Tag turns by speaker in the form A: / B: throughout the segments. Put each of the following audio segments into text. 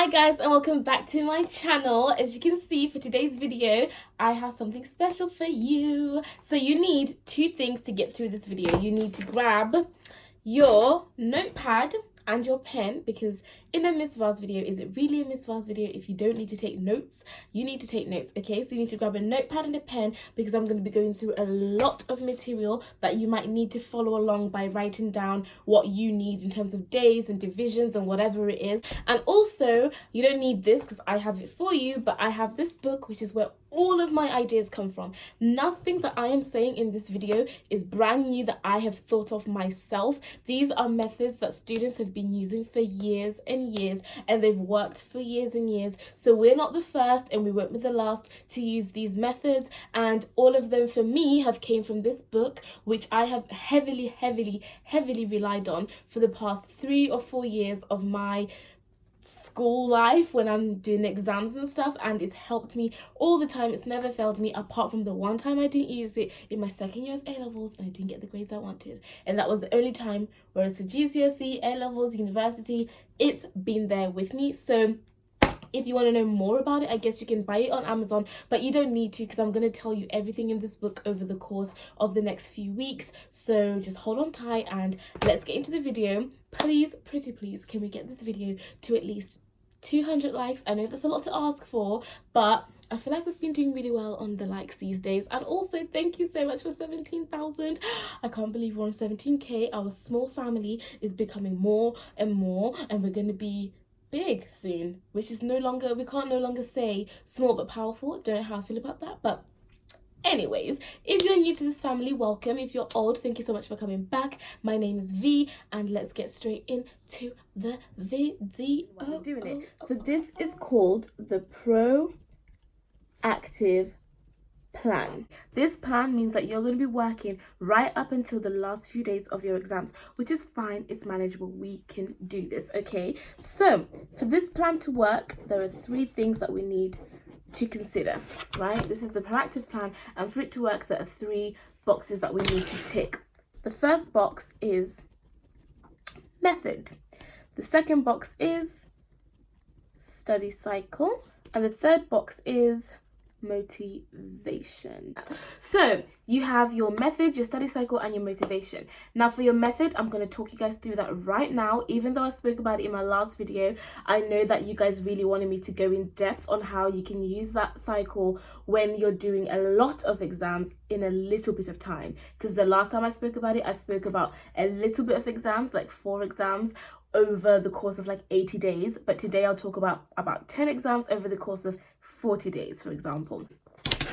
A: Hi guys, and welcome back to my channel. As you can see, for today's video I have something special for you. So you need two things to get through this video. You need to grab your notepad and your pen, because in a Miss Vars video, is it really a Miss Vars video if you don't need to take notes? You need to take notes, okay? So you need to grab a notepad and a pen, because I'm going to be going through a lot of material that you might need to follow along by writing down what you need in terms of days and divisions and whatever it is. And also, you don't need this because I have it for you, but I have this book, which is where all of my ideas come from. Nothing that I am saying in this video is brand new that I have thought of myself. These are methods that students have been using for years and years, and they've worked for years and years. So we're not the first and we won't be the last to use these methods, and all of them for me have came from this book, which I have heavily relied on for the past 3 or 4 years of my school life when I'm doing exams and stuff, and it's helped me all the time. It's never failed me, apart from the one time I didn't use it in my second year of A-levels and I didn't get the grades I wanted, and that was the only time. Whereas for GCSE, A-levels, university, it's been there with me. So if you want to know more about it, I guess you can buy it on Amazon, but you don't need to, because I'm going to tell you everything in this book over the course of the next few weeks. So just hold on tight and let's get into the video. Please, pretty please, can we get this video to at least 200 likes? I know that's a lot to ask for, but I feel like we've been doing really well on the likes these days. And also, thank you so much for 17,000. I can't believe we're on 17k. Our small family is becoming more and more, and we're going to be big soon, which is no longer, we can't no longer say small but powerful. Don't know how I feel about that, but anyways, if you're new to this family, welcome. If you're old, thank you so much for coming back. My name is V, and let's get straight into the video. So this is called the Proactive Plan. This plan means that you're going to be working right up until the last few days of your exams, which is fine. It's manageable. We can do this, okay? So for this plan to work, there are 3 things that we need to consider, right? This is the proactive plan, and for it to work, there are 3 boxes that we need to tick. The first box is method. The second box is study cycle, and the third box is motivation. So you have your method, your study cycle, and your motivation. Now for your method, I'm going to talk you guys through that right now. Even though I spoke about it in my last video, I know that you guys really wanted me to go in depth on how you can use that cycle when you're doing a lot of exams in a little bit of time. Because the last time I spoke about it, I spoke about a little bit of exams, like 4 exams over the course of like 80 days. But today I'll talk about 10 exams over the course of 40 days, for example.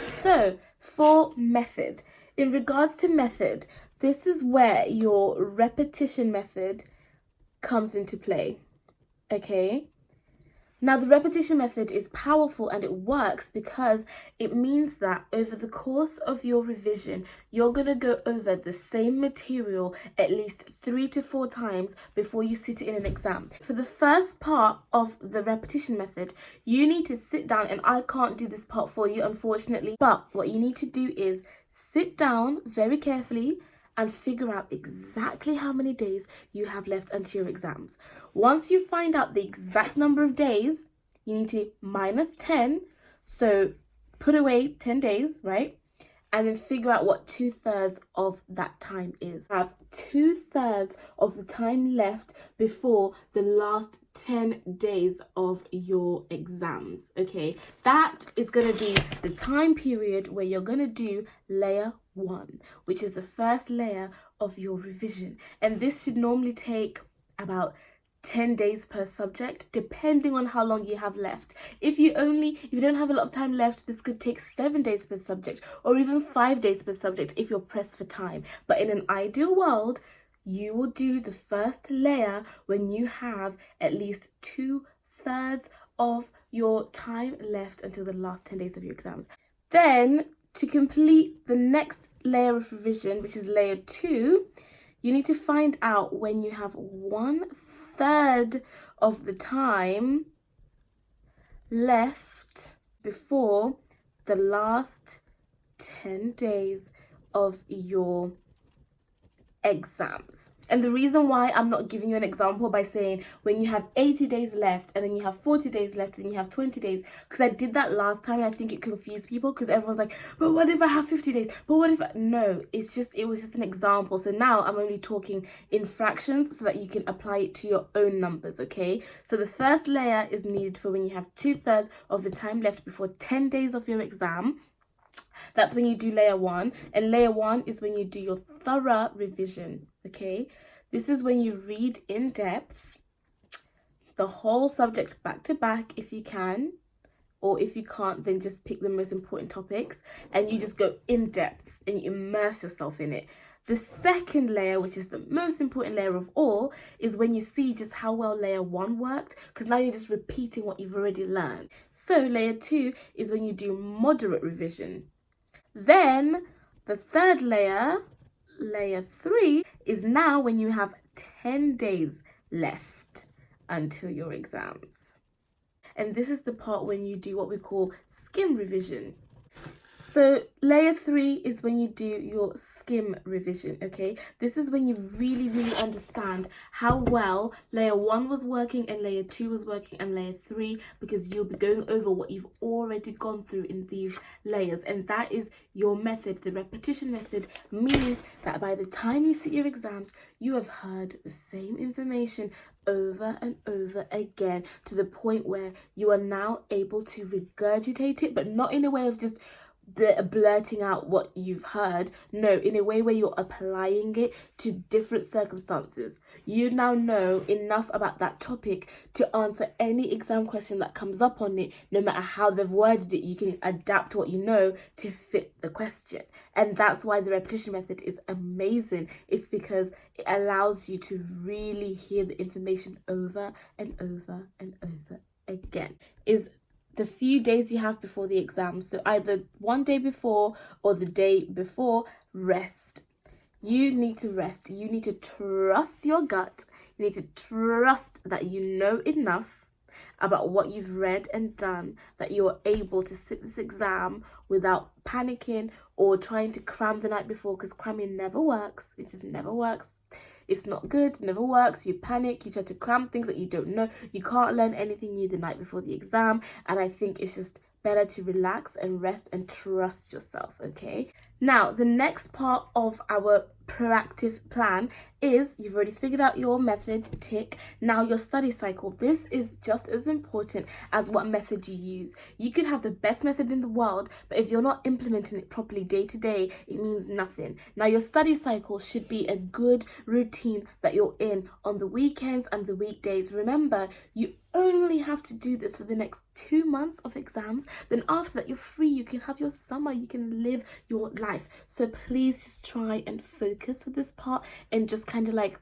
A: So for method, in regards to method, this is where your repetition method comes into play, okay? Now, the repetition method is powerful and it works because it means that over the course of your revision, you're going to go over the same material at least 3 to 4 times before you sit it in an exam. For the first part of the repetition method, you need to sit down, and I can't do this part for you, unfortunately, but what you need to do is sit down very carefully and figure out exactly how many days you have left until your exams. Once you find out the exact number of days, you need to minus 10. So put away 10 days, right? And then figure out what 2/3 of that time is. Have 2/3 of the time left before the last 10 days of your exams, okay? That is going to be the time period where you're going to do layer 1, which is the first layer of your revision. And this should normally take about 10 days per subject, depending on how long you have left. If you don't have a lot of time left, this could take 7 days per subject, or even 5 days per subject if you're pressed for time. But in an ideal world, you will do the first layer when you have at least 2/3 of your time left until the last 10 days of your exams. Then, to complete the next layer of revision, which is layer 2, you need to find out when you have 1/3 of the time left before the last 10 days of your exams. And the reason why I'm not giving you an example by saying when you have 80 days left and then you have 40 days left and then you have 20 days, because I did that last time and I think it confused people because everyone's like, but what if I have 50 days? But what if no, it was just an example. So now I'm only talking in fractions so that you can apply it to your own numbers, okay? So the first layer is needed for when you have 2/3 of the time left before 10 days of your exam. That's when you do layer 1, and layer 1 is when you do your thorough revision, okay? This is when you read in depth the whole subject back to back if you can, or if you can't, then just pick the most important topics and you just go in depth and you immerse yourself in it. The second layer, which is the most important layer of all, is when you see just how well layer 1 worked, because now you're just repeating what you've already learned. So layer 2 is when you do moderate revision. Then the third layer, layer 3, is now when you have 10 days left until your exams. And this is the part when you do what we call skim revision. So layer 3 is when you do your skim revision, okay? This is when you really understand how well layer 1 was working and layer 2 was working and layer 3, because you'll be going over what you've already gone through in these layers. And that is your method. The repetition method means that by the time you sit your exams, you have heard the same information over and over again to the point where you are now able to regurgitate it, but not in a way of just blurting out what you've heard. No, in a way where you're applying it to different circumstances. You now know enough about that topic to answer any exam question that comes up on it. No matter how they've worded it, you can adapt what you know to fit the question. And that's why the repetition method is amazing. It's because it allows you to really hear the information over and over and over again. Is the few days you have before the exam, so either one day before or the day before, rest. You need to rest. You need to trust your gut. You need to trust that you know enough about what you've read and done, that you're able to sit this exam without panicking or trying to cram the night before, because cramming never works. It just never works. It's not good, never works. You panic, you try to cram things that you don't know. You can't learn anything new the night before the exam. And I think it's just better to relax and rest and trust yourself, okay? Now, the next part of our proactive plan is you've already figured out your method, tick. Now your study cycle. This is just as important as what method you use. You could have the best method in the world, but if you're not implementing it properly day to day, it means nothing. Now your study cycle should be a good routine that you're in on the weekends and the weekdays. Remember, you only have to do this for the next 2 months of exams. Then after that, you're free. You can have your summer. You can live your life. So please just try and focus with this part and just kind of like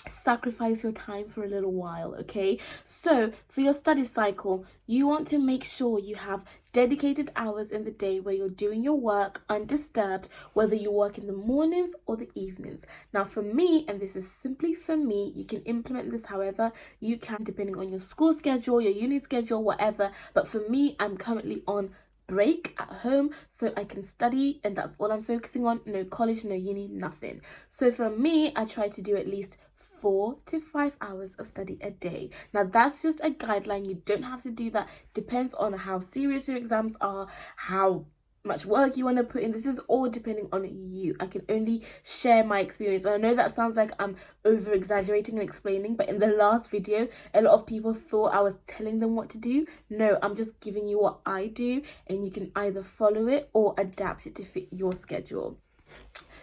A: sacrifice your time for a little while, okay? So for your study cycle, you want to make sure you have dedicated hours in the day where you're doing your work undisturbed, whether you work in the mornings or the evenings. Now for me, and this is simply for me, you can implement this however you can depending on your school schedule, your uni schedule, whatever, but for me, I'm currently on break at home, so I can study, and that's all I'm focusing on. No college, no uni, nothing. So for me, I try to do at least 4 to 5 hours of study a day. Now that's just a guideline. You don't have to do that. Depends on how serious your exams are, how much work you want to put in. This is all depending on you. I can only share my experience. And I know that sounds like I'm over exaggerating and explaining, but in the last video, a lot of people thought I was telling them what to do. No, I'm just giving you what I do, and you can either follow it or adapt it to fit your schedule.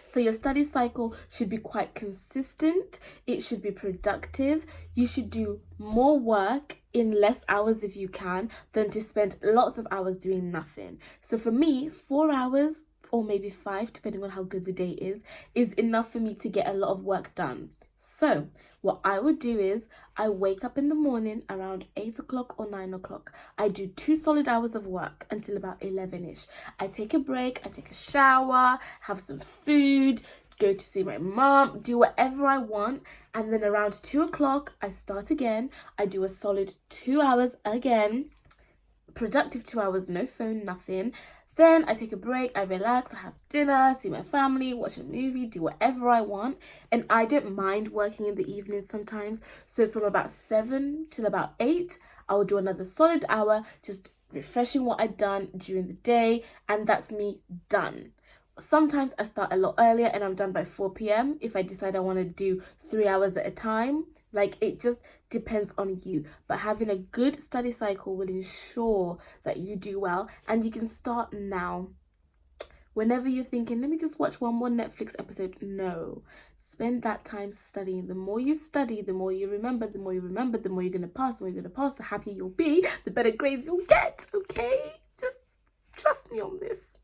A: So your study cycle should be quite consistent. It should be productive. You should do more work in less hours if you can than to spend lots of hours doing nothing. So for me, 4 hours or maybe 5, depending on how good the day is enough for me to get a lot of work done. So what I would do is I wake up in the morning around 8 o'clock or 9 o'clock. I do 2 solid hours of work until about 11ish. I take a break, I take a shower, have some food, go to see my mom, do whatever I want. And then around 2 o'clock, I start again. I do a solid 2 hours again. Productive 2 hours, no phone, nothing. Then I take a break, I relax, I have dinner, see my family, watch a movie, do whatever I want. And I don't mind working in the evening sometimes. So from about 7 till about 8, I will do another solid hour, just refreshing what I've done during the day. And that's me done. Sometimes I start a lot earlier and I'm done by 4 p.m. if I decide I want to do 3 hours at a time. Like, it just depends on you. But having a good study cycle will ensure that you do well, and you can start now. Whenever you're thinking, let me just watch one more Netflix episode, no. Spend that time studying. The more you study, the more you remember, the more you're going to pass. The more you're going to pass, the happier you'll be, the better grades you'll get, okay? Just trust me on this.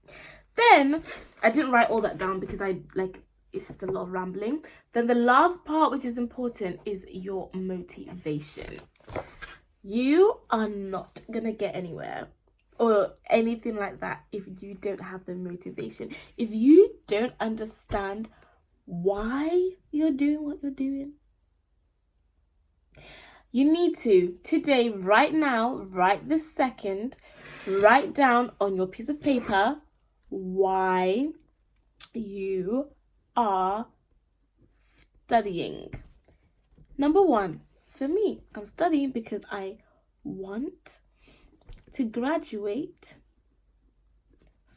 A: Then, I didn't write all that down because it's just a lot of rambling. Then the last part, which is important, is your motivation. You are not gonna get anywhere or anything like that if you don't have the motivation. If you don't understand why you're doing what you're doing, you need to, today, right now, right this second, write down on your piece of paper why you are studying. Number one, for me, I'm studying because I want to graduate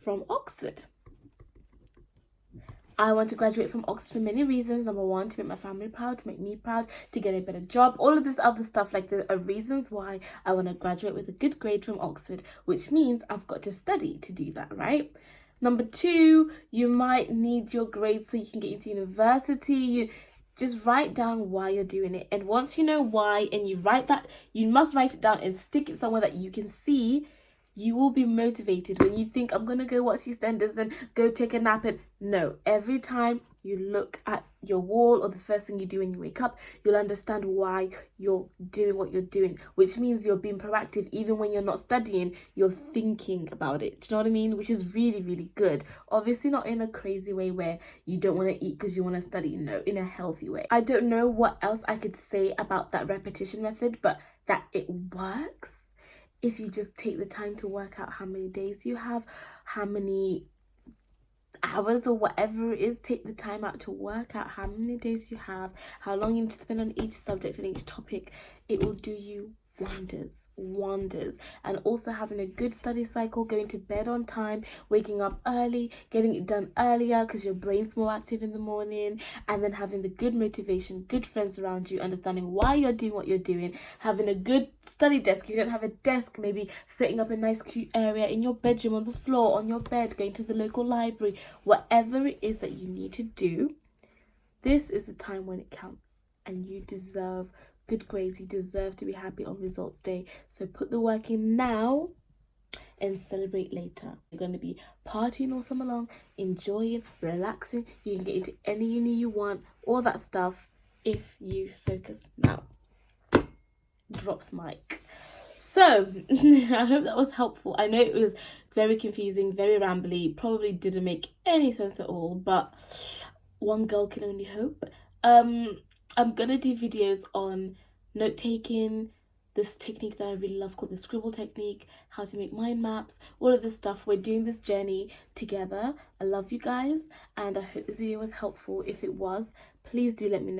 A: from Oxford. I want to graduate from Oxford for many reasons. Number one, to make my family proud, to make me proud, to get a better job, all of this other stuff. Like, there are reasons why I want to graduate with a good grade from Oxford, which means I've got to study to do that, right? Number two, you might need your grades so you can get into university. You just write down why you're doing it. And once you know why, and you must write it down and stick it somewhere that you can see, you will be motivated. When you think, I'm going to go watch EastEnders and go take a nap, and no, every time you look at your wall or the first thing you do when you wake up, you'll understand why you're doing what you're doing, which means you're being proactive. Even when you're not studying, you're thinking about it. Do you know what I mean? Which is really, really good. Obviously not in a crazy way where you don't want to eat because you want to study. No, in a healthy way. I don't know what else I could say about that repetition method, but that it works if you just take the time to work out how many days you have, how many hours or whatever it is. Take the time out to work out how many days you have, how long you need to spend on each subject and each topic. It will do you wonders. And also having a good study cycle, going to bed on time, waking up early, getting it done earlier because your brain's more active in the morning, and then having the good motivation, good friends around you, understanding why you're doing what you're doing, having a good study desk. If you don't have a desk, maybe setting up a nice cute area in your bedroom, on the floor, on your bed, going to the local library, whatever it is that you need to do. This is the time when it counts, and you deserve good grades. You deserve to be happy on results day. So put the work in now and celebrate later. You're going to be partying all summer long, enjoying, relaxing. You can get into any uni you want, all that stuff, if you focus now. Drops mic. So I hope that was helpful. I know it was very confusing, very rambly, probably didn't make any sense at all, but one girl can only hope. I'm gonna do videos on note-taking, this technique that I really love called the scribble technique, how to make mind maps, all of this stuff. We're doing this journey together. I love you guys, and I hope this video was helpful. If it was, please do let me know.